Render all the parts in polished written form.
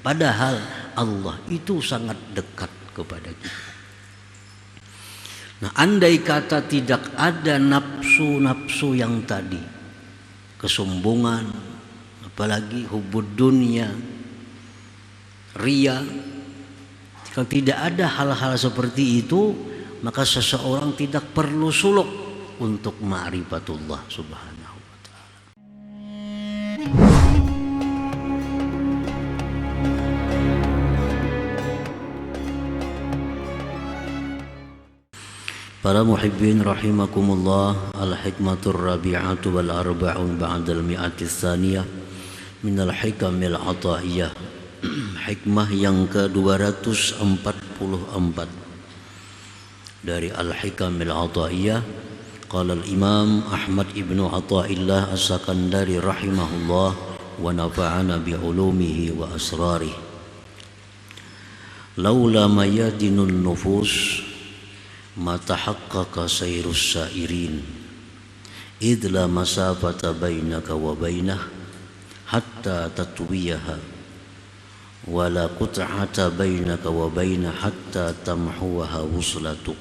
Padahal Allah itu sangat dekat kepada kita. Nah, andai kata tidak ada nafsu-nafsu yang tadi, kesombongan, apalagi hubud dunia, riya, kalau tidak ada hal-hal seperti itu, maka seseorang tidak perlu suluk untuk ma'rifatullah subhanahu wa ta'ala. Para muhibbin rahimakumullah, al-hikmatur rabi'atu wal arba'un ba'dal mi'ati tsaniyah minal hikamil ata'iyah. Hikmah yang ke-244 dari al-hikamil ata'iyah. Qala al-imam Ahmad ibnu Athaillah as-Sakandari rahimahullah wa nafa'ana bi'ulumihi wa asrarih. Laula mayadinun nufus ma tahaqqaqa sayrus sairin idh la masafata bainaka wa bainah hatta tatwiyaha wa la qut'ata bainaka wa bainah hatta tamhuwaha wuslatuk.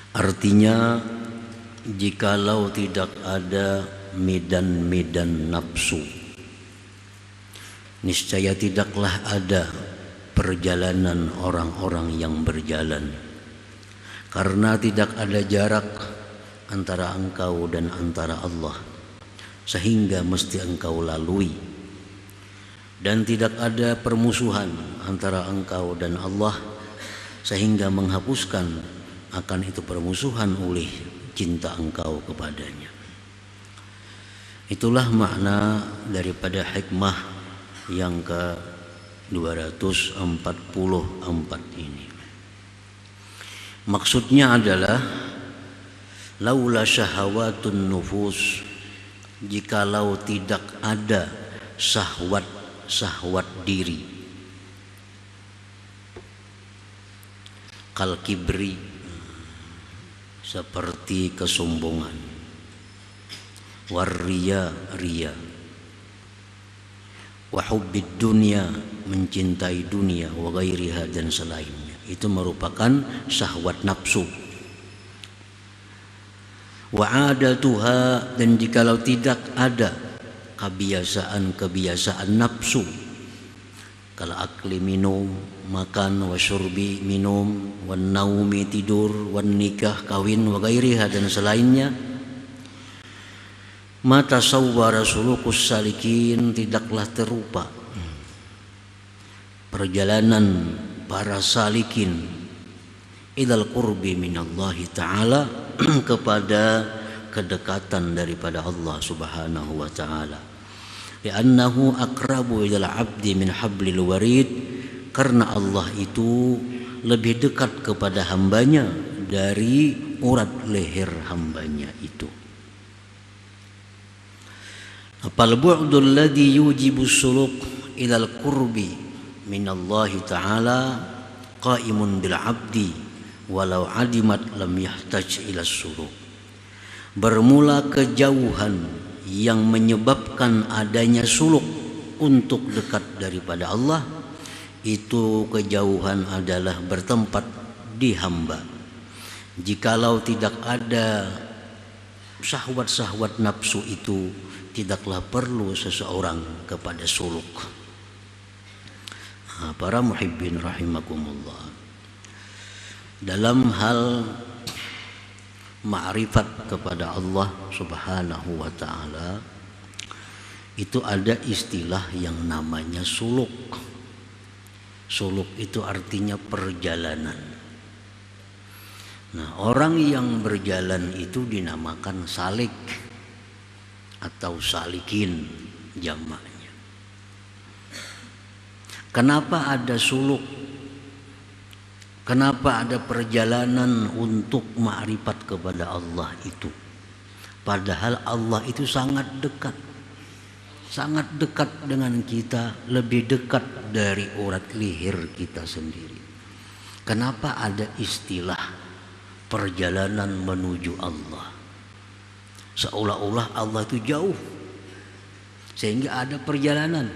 Artinya, jikalau tidak ada medan-medan nafsu, niscaya tidaklah ada perjalanan orang-orang yang berjalan, karena tidak ada jarak antara engkau dan antara Allah, sehingga mesti engkau lalui, dan tidak ada permusuhan antara engkau dan Allah, sehingga menghapuskan akan itu permusuhan oleh cinta engkau kepadanya. Itulah makna daripada hikmah yang ke-244 ini. Maksudnya adalah laula syahawatun nufus, jikalau tidak ada syahwat diri, kal kibri, seperti kesombongan, warriya, riya, wa hubbid dunya, mencintai dunia, wa ghairiha, dan selainnya. Itu merupakan syahwat nafsu. Wa adatuha, dan jikalau tidak ada kebiasaan nafsu, kal akli, minum, makan, wa syurbi, minum, wa naumi, tidur, wa nikah, kawin, wa ghairiha, dan selainnya, mata sawwara sulukus salikin, tidaklah terupa perjalanan para salikin ilal qurbi minallahi ta'ala, kepada kedekatan daripada Allah subhanahu wa ta'ala. Li'annahu aqrabu ilal abdi min hablil warid, karena Allah itu lebih dekat kepada hambanya dari urat leher hambanya itu. Apal bu'dul ladzi yujibu suluk ilal qurbi minallahi ta'ala qaimun bil abdi walau adimat lam yahtaj ila suluk. Bermula kejauhan yang menyebabkan adanya suluk untuk dekat daripada Allah, itu kejauhan adalah bertempat di hamba. Jikalau tidak ada syahwat-syahwat nafsu itu, tidaklah perlu seseorang kepada suluk. Para muhibbin rahimakumullah, dalam hal ma'rifat kepada Allah subhanahu wa ta'ala, itu ada istilah yang namanya suluk. Suluk itu artinya perjalanan. Nah, orang yang berjalan itu dinamakan salik atau salikin jamaknya. Kenapa ada suluk? Kenapa ada perjalanan untuk ma'rifat kepada Allah itu? Padahal Allah itu sangat dekat dengan kita, lebih dekat dari urat leher kita sendiri. Kenapa ada istilah perjalanan menuju Allah? Seolah-olah Allah itu jauh, sehingga ada perjalanan.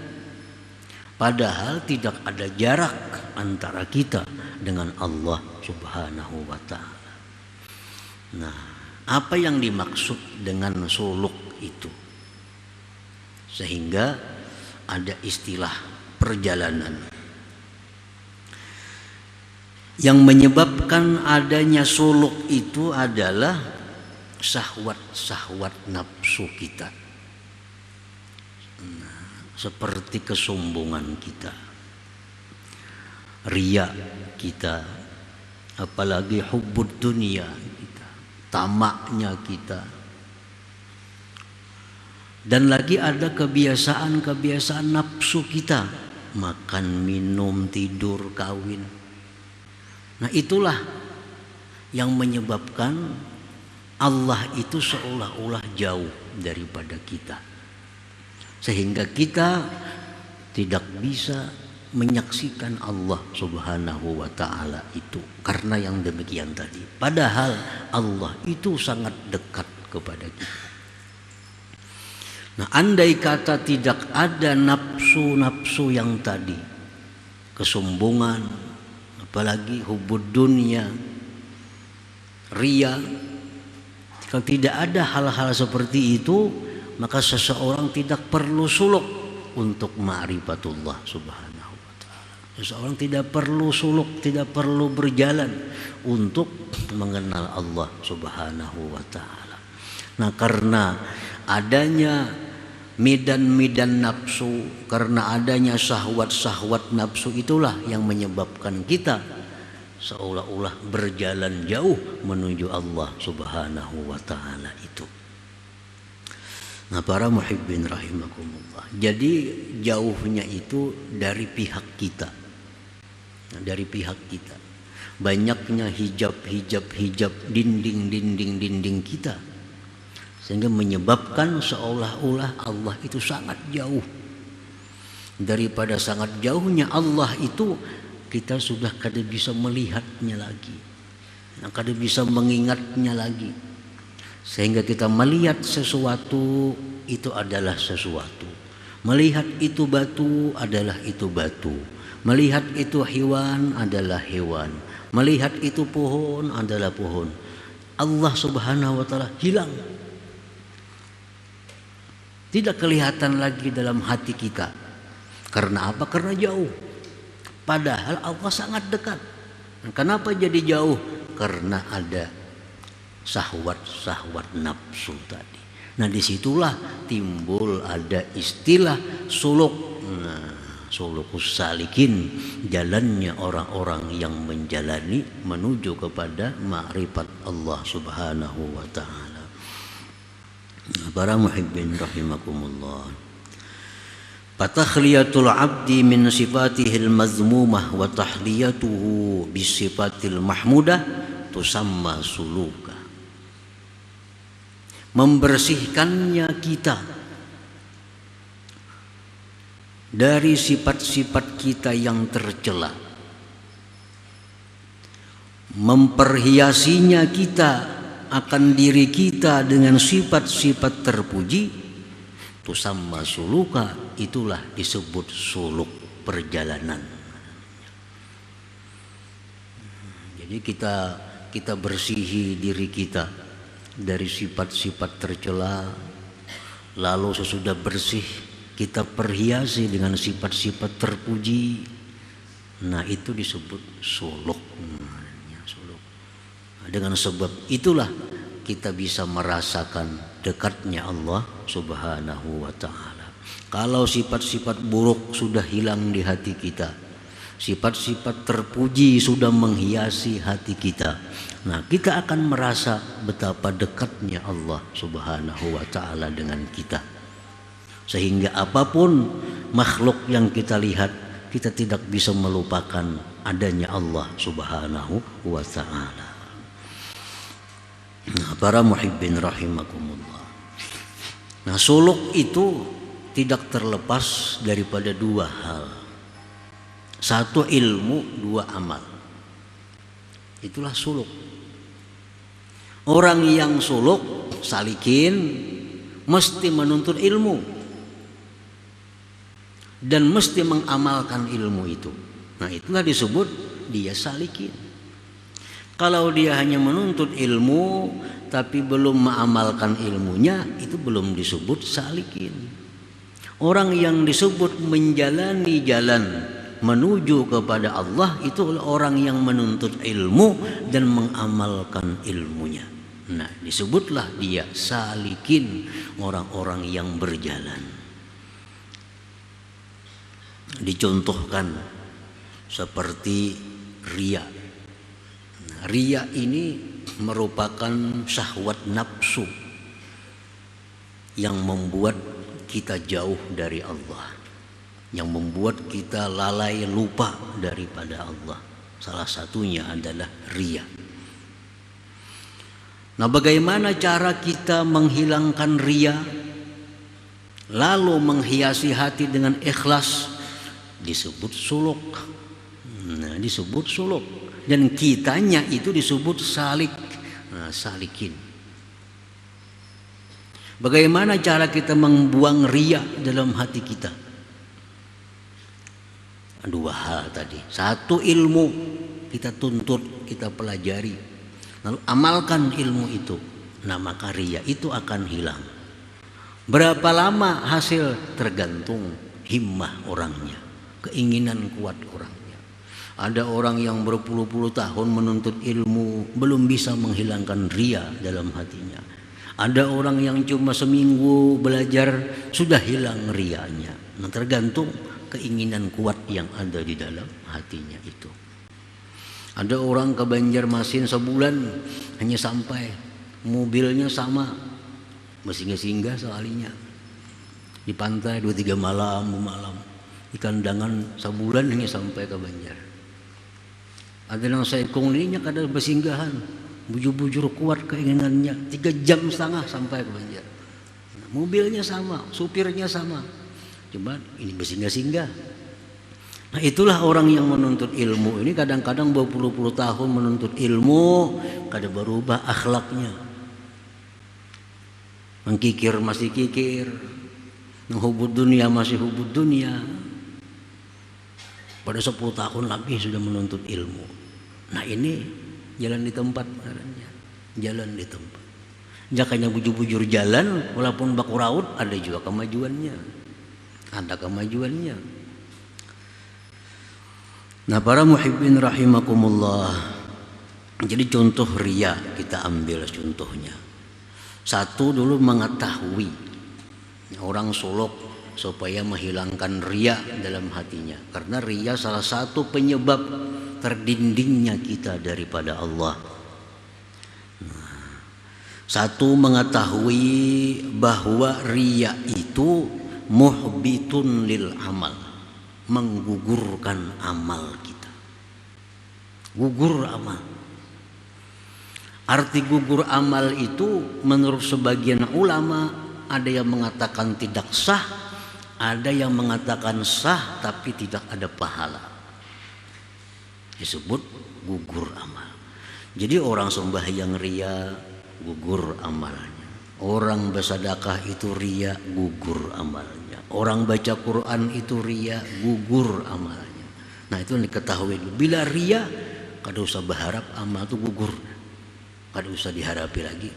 Padahal tidak ada jarak antara kita dengan Allah Subhanahu wa ta'ala. Nah, apa yang dimaksud dengan suluk itu? Sehingga ada istilah perjalanan. Yang menyebabkan adanya suluk itu adalah syahwat-syahwat nafsu kita. Seperti kesombongan kita, riya kita, apalagi hubbud dunia kita, tamaknya kita. Dan lagi ada kebiasaan-kebiasaan nafsu kita, makan, minum, tidur, kawin. Nah, itulah yang menyebabkan Allah itu seolah-olah jauh daripada kita, sehingga kita tidak bisa menyaksikan Allah Subhanahu wa ta'ala itu karena yang demikian tadi. Padahal Allah itu sangat dekat kepada kita. Nah, andai kata tidak ada nafsu-nafsu yang tadi, kesombongan, apalagi hubud dunia, riya, kalau tidak ada hal-hal seperti itu, maka seseorang tidak perlu suluk untuk ma'rifatullah Subhanahu wa ta'ala. Seseorang tidak perlu suluk, tidak perlu berjalan untuk mengenal Allah Subhanahu wa ta'ala. Nah, karena adanya medan-medan nafsu, karena adanya syahwat-syahwat nafsu, itulah yang menyebabkan kita seolah-olah berjalan jauh menuju Allah Subhanahu wa ta'ala itu. Nah, para muhibbin rahimakumullah, jadi jauhnya itu dari pihak kita. Nah, dari pihak kita. Banyaknya hijab dinding kita, sehingga menyebabkan seolah-olah Allah itu sangat jauh. Daripada sangat jauhnya Allah itu, kita sudah kada bisa melihatnya lagi, kada bisa mengingatnya lagi, sehingga kita melihat sesuatu itu adalah sesuatu, melihat itu batu adalah itu batu, melihat itu hewan adalah hewan, melihat itu pohon adalah pohon. Allah Subhanahu wa ta'ala hilang, tidak kelihatan lagi dalam hati kita. Karena apa? Karena jauh. Padahal Allah sangat dekat. Kenapa jadi jauh? Karena ada syahwat-syahwat nafsu tadi. Nah, disitulah timbul ada istilah suluk. Nah, sulukus salikin, jalannya orang-orang yang menjalani menuju kepada ma'rifat Allah Subhanahu wa ta'ala. Para muhibbin rahimakumullah, fatakhliyatul abdi min sifatihil mazmumah wa tahliyatuhu bisifatil mahmudah tusamma suluka. Membersihkannya kita dari sifat-sifat kita yang tercela, memperhiasinya kita akan diri kita dengan sifat-sifat terpuji, tusamma suluka, itulah disebut suluk perjalanan. Jadi kita bersihi diri kita dari sifat-sifat tercela, lalu sesudah bersih kita perhiasi dengan sifat-sifat terpuji. Nah, itu disebut suluk. Dengan sebab itulah kita bisa merasakan dekatnya Allah Subhanahu wa ta'ala. Kalau sifat-sifat buruk sudah hilang di hati kita, sifat-sifat terpuji sudah menghiasi hati kita, nah, kita akan merasa betapa dekatnya Allah Subhanahu wa ta'ala dengan kita. Sehingga apapun makhluk yang kita lihat, kita tidak bisa melupakan adanya Allah Subhanahu wa ta'ala. Nah, para muhibbin rahimakumullah, nah, suluk itu tidak terlepas daripada dua hal. Satu ilmu, dua amal. Itulah suluk. Orang yang suluk, salikin, mesti menuntut ilmu. dan mesti mengamalkan ilmu itu. Nah, itulah disebut dia salikin. Kalau dia hanya menuntut ilmu tapi belum mengamalkan ilmunya, itu belum disebut salikin. Orang yang disebut menjalani jalan menuju kepada Allah itu orang yang menuntut ilmu dan mengamalkan ilmunya. Nah, disebutlah dia salikin, orang-orang yang berjalan. Dicontohkan seperti riya. Nah, riya ini merupakan syahwat nafsu yang membuat kita jauh dari Allah, yang membuat kita lalai lupa daripada Allah. Salah satunya adalah riya. Nah, bagaimana cara kita menghilangkan riya lalu menghiasi hati dengan ikhlas? Disebut suluk. Nah, disebut suluk, dan kitanya itu disebut salik. Nah, salikin. Bagaimana cara kita membuang riya dalam hati kita? Dua hal tadi. Satu, ilmu kita tuntut, kita pelajari, lalu amalkan ilmu itu. Nah, maka riya itu akan hilang. Berapa lama hasil? Tergantung himmah orangnya, keinginan kuat orangnya. Ada orang yang berpuluh-puluh tahun menuntut ilmu belum bisa menghilangkan riya dalam hatinya. Ada orang yang cuma seminggu belajar sudah hilang riyanya. Nah, tergantung keinginan kuat yang ada di dalam hatinya itu. Ada orang ke Banjarmasin sebulan hanya sampai, mobilnya sama, mestinya singgah sekalinya di pantai 2-3 malam, di kandangan sebulan hanya sampai ke Banjar. Ada yang seekong ini kada bersinggahan, bujur-bujur kuat keinginannya, 3,5 jam sampai ke Banjar. Nah, mobilnya sama, supirnya sama, cuma ini bersinggah-singgah. Nah, itulah orang yang menuntut ilmu ini kadang-kadang berpuluh-puluh tahun menuntut ilmu, kada berubah akhlaknya. Mengkikir masih kikir, menghubud dunia masih hubud dunia. Pada 10 tahun lebih sudah menuntut ilmu. Nah, ini jalan di tempat, jalan di tempat. Jakanya bujur-bujur jalan, walaupun baku raut, ada juga kemajuannya. Ada kemajuannya. Nah, para muhibbin rahimakumullah. Jadi contoh riya kita ambil contohnya. Satu dulu mengetahui orang suluk supaya menghilangkan riya dalam hatinya, karena riya salah satu penyebab terdindingnya kita daripada Allah. Nah, satu mengetahui bahwa riya itu muhbitun lil amal, menggugurkan amal kita. Gugur amal. Arti gugur amal itu menurut sebagian ulama ada yang mengatakan tidak sah, ada yang mengatakan sah tapi tidak ada pahala. Disebut gugur amal. Jadi orang sembahyang riya, gugur amalnya. Orang bersedekah itu riya, gugur amalnya. Orang baca Quran itu riya, gugur amalnya. Nah, itu yang diketahui. Bila riya, kada usah berharap amal itu gugur, kada usah diharapi lagi.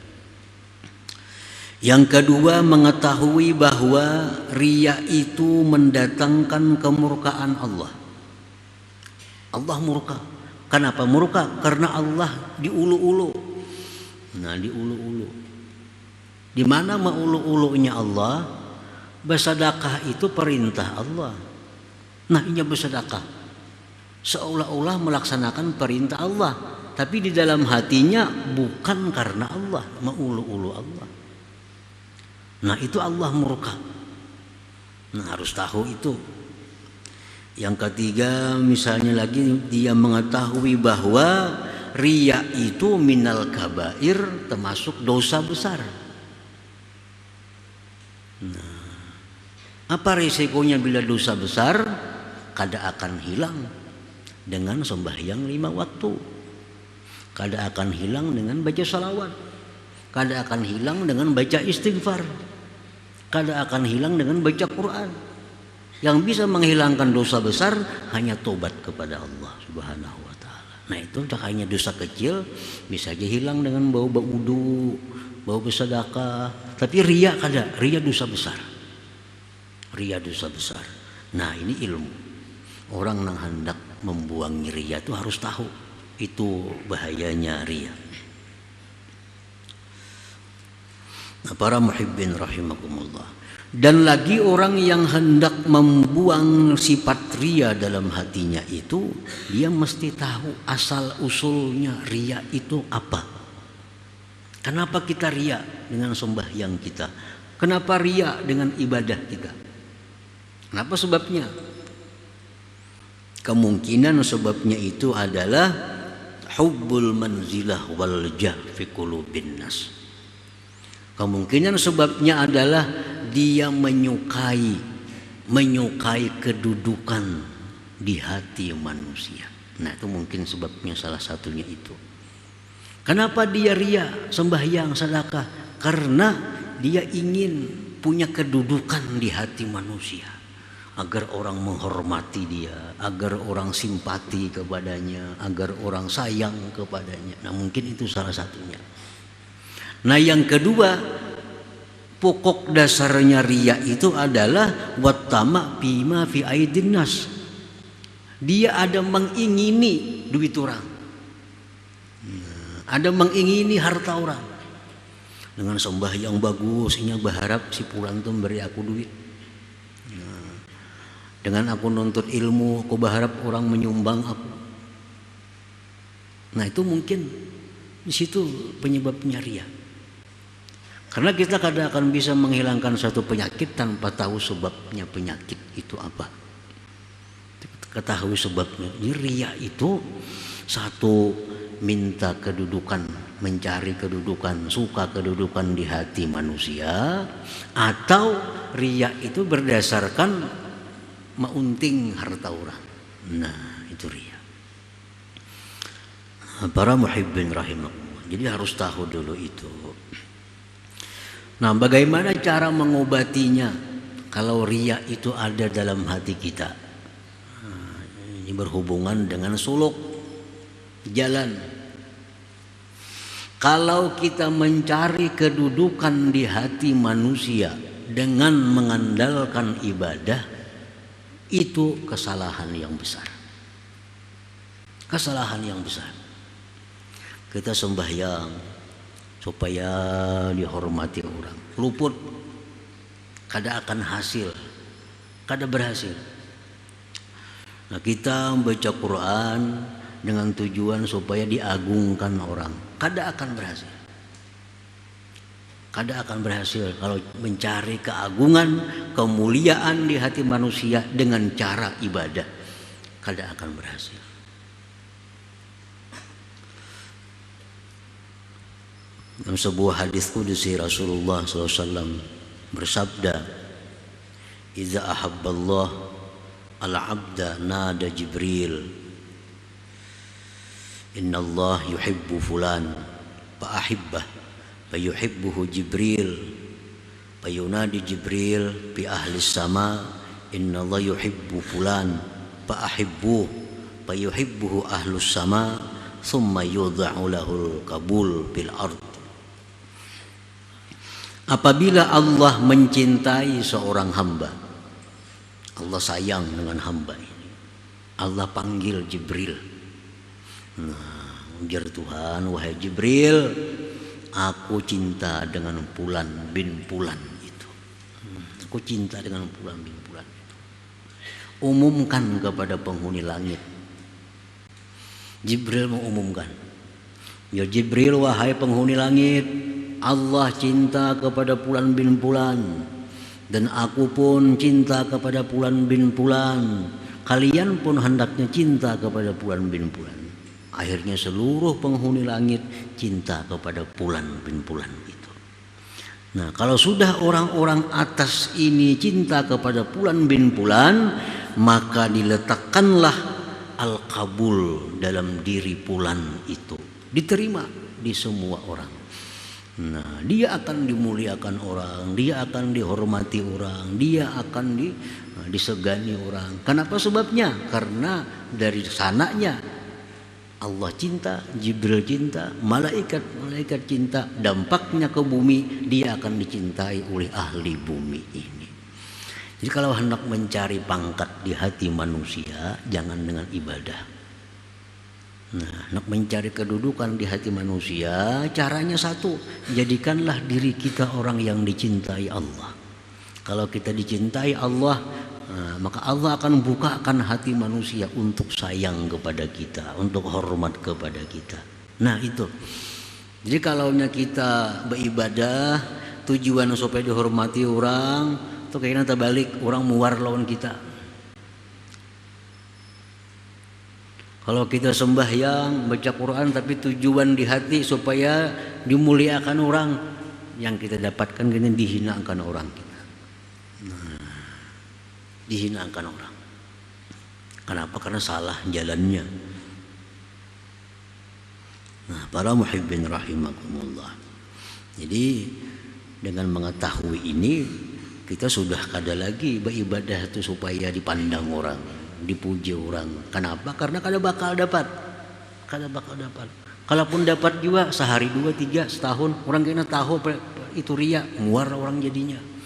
Yang kedua, mengetahui bahwa riya itu mendatangkan kemurkaan Allah. Allah murka. Kenapa murka? Karena Allah diulu-ulu. Nah, diulu-ulu. Di mana maulu-ulunya Allah? Bersedekah itu perintah Allah. Nah, ini bersedekah seolah-olah melaksanakan perintah Allah, tapi di dalam hatinya bukan karena Allah, maulu-ulu Allah. Nah, itu Allah murka. Nah, harus tahu itu. Yang ketiga, misalnya lagi dia mengetahui bahwa riya itu minal kabair, termasuk dosa besar. Nah, apa risikonya bila dosa besar? Kada akan hilang dengan sembahyang 5 waktu. Kada akan hilang dengan baca salawat. Kada akan hilang dengan baca istighfar. Kada akan hilang dengan baca Quran. Yang bisa menghilangkan dosa besar hanya tobat kepada Allah Subhanahu wa taala. Nah, itu hanya dosa kecil bisa aja hilang dengan bau wudu, bau bersedekah. Tapi riya kada, riya dosa besar. Riya dosa besar. Nah, ini ilmu. Orang yang hendak membuang riya itu harus tahu itu bahayanya riya. Nah, para muhibbin rahimakumullah. Dan lagi orang yang hendak membuang sifat riya dalam hatinya itu, dia mesti tahu asal usulnya riya itu apa. Kenapa kita riya dengan sembahyang kita? Kenapa riya dengan ibadah kita? Kenapa sebabnya? Kemungkinan sebabnya itu adalah hubbul manzilah wal jah fi qulubin nas. Kemungkinan sebabnya adalah dia menyukai kedudukan di hati manusia. Nah, itu mungkin sebabnya, salah satunya itu. Kenapa dia riya sembahyang sedekah? Karena dia ingin punya kedudukan di hati manusia, agar orang menghormati dia, agar orang simpati kepadanya, agar orang sayang kepadanya. Nah, mungkin itu salah satunya. Nah, yang kedua, pokok dasarnya riya itu adalah wattama bima fi aidin nas. Dia ada mengingini duit orang, ada mengingini harta orang. Dengan sembahyang bagus, ini berharap si pulang tuh beri aku duit. Dengan aku nuntut ilmu, aku berharap orang menyumbang aku. Nah, itu mungkin di situ penyebabnya riya. Karena kita kadang akan bisa menghilangkan satu penyakit tanpa tahu sebabnya penyakit itu apa. Ketahui sebabnya. Jadi riya itu satu, minta kedudukan, mencari kedudukan, suka kedudukan di hati manusia, atau riya itu berdasarkan maunting harta orang. Nah, itu riya. Para muhibbin rahimakumullah. Jadi harus tahu dulu itu. Nah, bagaimana cara mengobatinya kalau riya itu ada dalam hati kita? Nah, ini berhubungan dengan suluk jalan. Kalau kita mencari kedudukan di hati manusia dengan mengandalkan ibadah, itu kesalahan yang besar. Kesalahan yang besar. Kita sembahyang supaya dihormati orang, luput, kada akan hasil, kada berhasil. Nah, kita membaca Quran dengan tujuan supaya diagungkan orang, kada akan berhasil. Kada akan berhasil kalau mencari keagungan, kemuliaan di hati manusia dengan cara ibadah, kada akan berhasil. Dalam sebuah hadis qudsi Rasulullah SAW bersabda, "Idza ahabballah al-'abda nada Jibril, inna Allah yuhibbu fulan fa ahibbah, fa yuhibbuhu Jibril, fa yunadi Jibril bi ahli sama, inna Allah yuhibbu fulan fa ahibbuh, fa yuhibbuhu ahlus sama, thumma yudha'u lahul qabul bil ard." Apabila Allah mencintai seorang hamba, Allah sayang dengan hamba ini, Allah panggil Jibril. Nah, ujar Tuhan, "Wahai Jibril, aku cinta dengan Fulan bin Fulan itu. Aku cinta dengan Fulan bin Fulan itu. Umumkan kepada penghuni langit." Jibril mengumumkan, "Ya Jibril, wahai penghuni langit, Allah cinta kepada Fulan bin Fulan, dan aku pun cinta kepada Fulan bin Fulan. Kalian pun hendaknya cinta kepada Fulan bin Fulan." Akhirnya seluruh penghuni langit cinta kepada Fulan bin Fulan itu. Nah, kalau sudah orang-orang atas ini cinta kepada Fulan bin Fulan, maka diletakkanlah al-qabul dalam diri Fulan itu, diterima di semua orang. Nah, dia akan dimuliakan orang, dia akan dihormati orang, dia akan disegani orang. Kenapa sebabnya? Karena dari sananya Allah cinta, Jibril cinta, malaikat cinta, dampaknya ke bumi dia akan dicintai oleh ahli bumi ini. Jadi kalau hendak mencari pangkat di hati manusia, jangan dengan ibadah. Nah, hendak mencari kedudukan di hati manusia, caranya satu, jadikanlah diri kita orang yang dicintai Allah. Kalau kita dicintai Allah, maka Allah akan bukakan hati manusia untuk sayang kepada kita, untuk hormat kepada kita. Nah itu. Jadi kalau kita beribadah tujuan supaya dihormati orang, itu kayaknya terbalik, orang muar lawan kita. Kalau kita sembahyang, baca Quran tapi tujuan di hati supaya dimuliakan orang, yang kita dapatkan gini dihinakan orang kita. Dihinakan orang. Kenapa? Karena salah jalannya. Nah, para muhibbin rahimakumullah. Jadi dengan mengetahui ini, kita sudah kada lagi beribadah itu supaya dipandang orang, dipuji orang. Kenapa? Karena kada bakal dapat. Kada bakal dapat. Kalaupun dapat juga sehari, 2, 3, setahun, orang kena tahu itu riya, muar orang jadinya.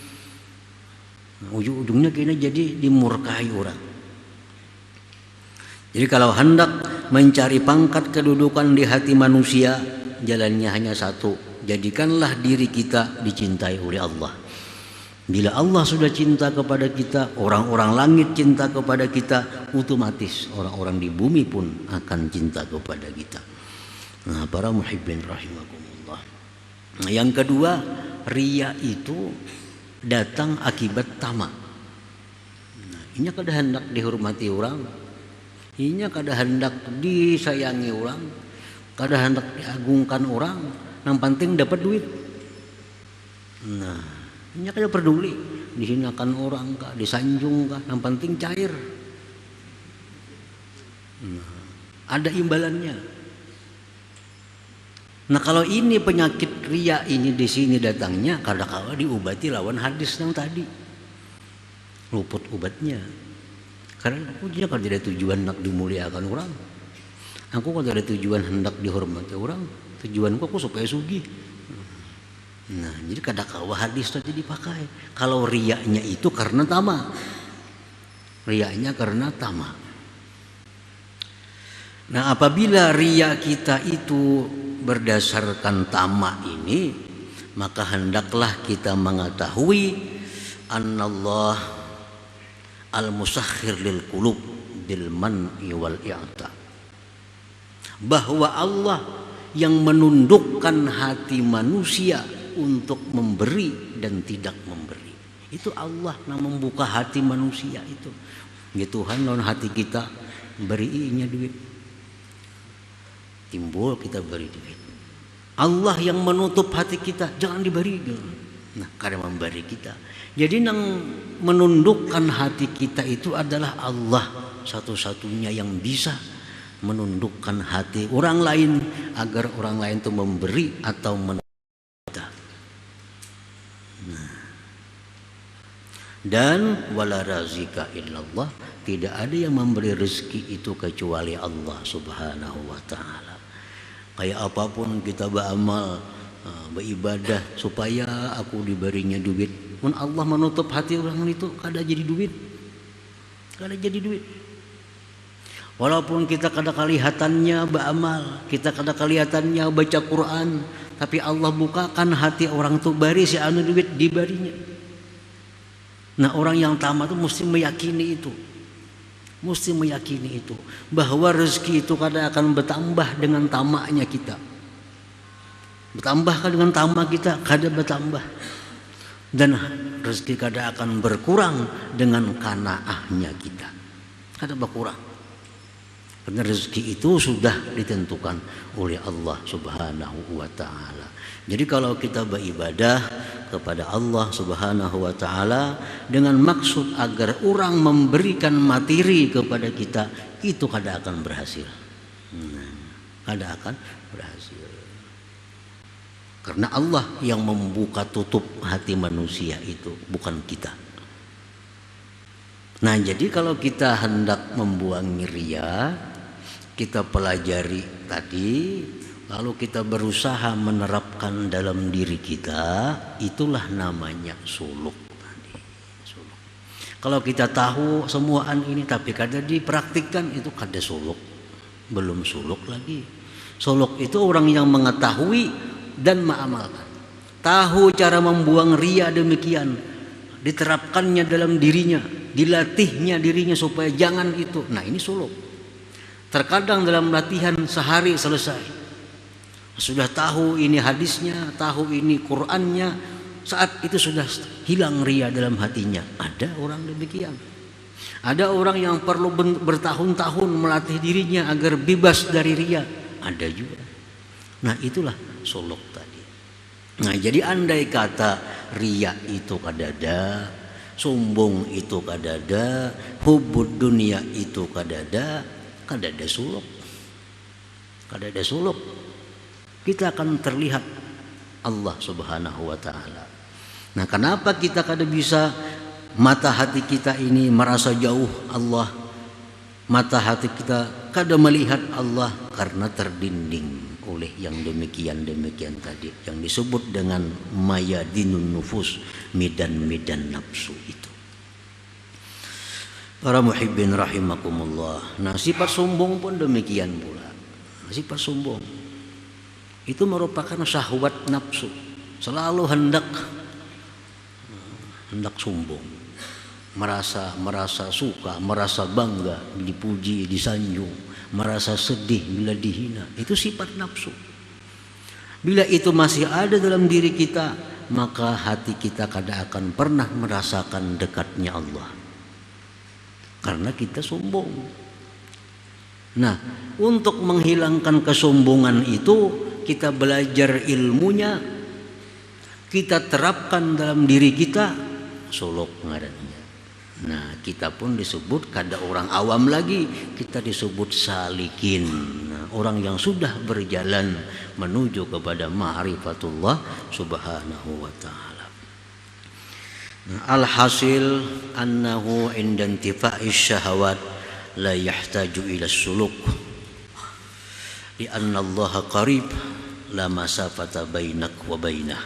Ujung-ujungnya kayaknya jadi dimurkai orang. Jadi kalau hendak mencari pangkat kedudukan di hati manusia, jalannya hanya satu, jadikanlah diri kita dicintai oleh Allah. Bila Allah sudah cinta kepada kita, orang-orang langit cinta kepada kita, otomatis orang-orang di bumi pun akan cinta kepada kita. Nah, para muhibbin rahimakumullah. Nah, yang kedua, riya itu datang akibat tamak. Nah, ini kada hendak dihormati orang, ini kada hendak disayangi orang, kada hendak diagungkan orang, yang penting dapat duit. Nah, ini kada peduli dihinakan orang kah, disanjung kah, yang penting cair. Nah, ada imbalannya. Nah, kalau ini penyakit riya ini di sini datangnya, kadang-kadang diobati lawan hadis yang tadi. Luput obatnya. Karena aku dia kan tidak tujuan hendak dimuliakan orang. Aku kan tidak tujuan hendak dihormati orang. Tujuanku aku supaya sugih. Nah, jadi kadang-kadang hadis tadi dipakai. Kalau riyanya itu karena tamak. Riyanya karena tamak. Nah, apabila riya kita itu berdasarkan tamak ini, maka hendaklah kita mengetahui annallah al-musakhir lil qulub bil man'i wal i'ta, bahwa Allah yang menundukkan hati manusia untuk memberi dan tidak memberi. Itu Allah yang membuka hati manusia itu. Ya Tuhan, lawan hati kita berinya duit, timbul kita beri duit. Allah yang menutup hati kita, jangan diberi. Nah, karena memberi kita. Jadi yang menundukkan hati kita itu adalah Allah, satu-satunya yang bisa menundukkan hati orang lain agar orang lain itu memberi atau menundukkan kita. Nah. Dan wala razika illallah, tidak ada yang memberi rezeki itu kecuali Allah Subhanahu wa taala. Kayak apapun kita beramal, beribadah supaya aku diberinya duit, mun Allah menutup hati orang itu kada jadi duit, kada jadi duit. Walaupun kita kada kelihatannya beramal, kita kada kelihatannya baca Quran, tapi Allah bukakan hati orang tuh bari si anu duit dibarinya. Nah, orang yang tamak itu mesti meyakini itu. Mesti meyakini itu, bahwa rezeki itu kadang akan bertambah dengan tamaknya kita. Bertambah dengan tamak kita, kadang bertambah. Dan rezeki kadang akan berkurang dengan qanaahnya kita. Kadang berkurang. Karena rezeki itu sudah ditentukan oleh Allah Subhanahu wa taala. Jadi kalau kita beribadah kepada Allah Subhanahu wa taala dengan maksud agar orang memberikan materi kepada kita, itu kada akan berhasil. Kada akan berhasil. Karena Allah yang membuka tutup hati manusia itu, bukan kita. Nah, jadi kalau kita hendak membuang ria, kita pelajari tadi, lalu kita berusaha menerapkan dalam diri kita, itulah namanya suluk tadi. Suluk. Kalau kita tahu semuaan ini tapi kada dipraktikkan, itu kada suluk. Belum suluk lagi. Suluk itu orang yang mengetahui dan mengamalkan. Tahu cara membuang ria demikian, diterapkannya dalam dirinya, dilatihnya dirinya supaya jangan itu. Nah, ini suluk. Terkadang dalam latihan sehari selesai, sudah tahu ini hadisnya, tahu ini Qur'annya, saat itu sudah hilang ria dalam hatinya. Ada orang demikian. Ada orang yang perlu bertahun-tahun melatih dirinya agar bebas dari ria. Ada juga. Nah, itulah suluk tadi. Nah, jadi andai kata ria itu kadada, sombong itu kadada, hubud dunia itu kadada suluk. Kadada suluk. Kita akan terlihat Allah Subhanahu wa taala. Nah, kenapa kita kada bisa mata hati kita ini merasa jauh Allah? Mata hati kita kada melihat Allah karena terdinding oleh yang demikian tadi, yang disebut dengan mayadinun nufus, medan-medan nafsu itu. Para muhibbin rahimakumullah. Nah, sifat sombong pun demikian pula. Sifat sombong itu merupakan syahwat nafsu, selalu hendak sombong, merasa suka, merasa bangga dipuji, disanjung, merasa sedih bila dihina. Itu sifat nafsu. Bila itu masih ada dalam diri kita, maka hati kita kada akan pernah merasakan dekatnya Allah, karena kita sombong. Nah, untuk menghilangkan kesombongan itu, kita belajar ilmunya, kita terapkan dalam diri kita, suluk ngarannya. Nah, kita pun disebut kada orang awam lagi, kita disebut salikin. Nah, orang yang sudah berjalan menuju kepada ma'rifatullah subhanahu wa ta'ala. Nah, alhasil annahu inda intifa'is syahawat la yahtaju ila suluk, lianna Allah qarib la masafata bainak wa bainah.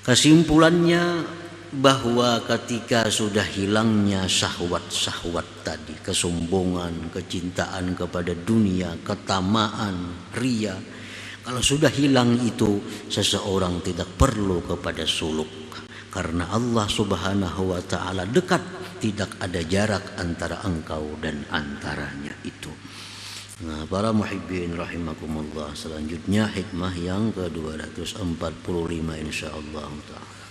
Kesimpulannya bahwa ketika sudah hilangnya syahwat-syahwat tadi, kesombongan, kecintaan kepada dunia, ketamaan, ria, kalau sudah hilang itu, seseorang tidak perlu kepada suluk, karena Allah Subhanahu wa ta'ala dekat, tidak ada jarak antara engkau dan antaranya itu. Nah, para muhibbin rahimakumullah, selanjutnya hikmah yang ke-245 insyaallah ta'ala.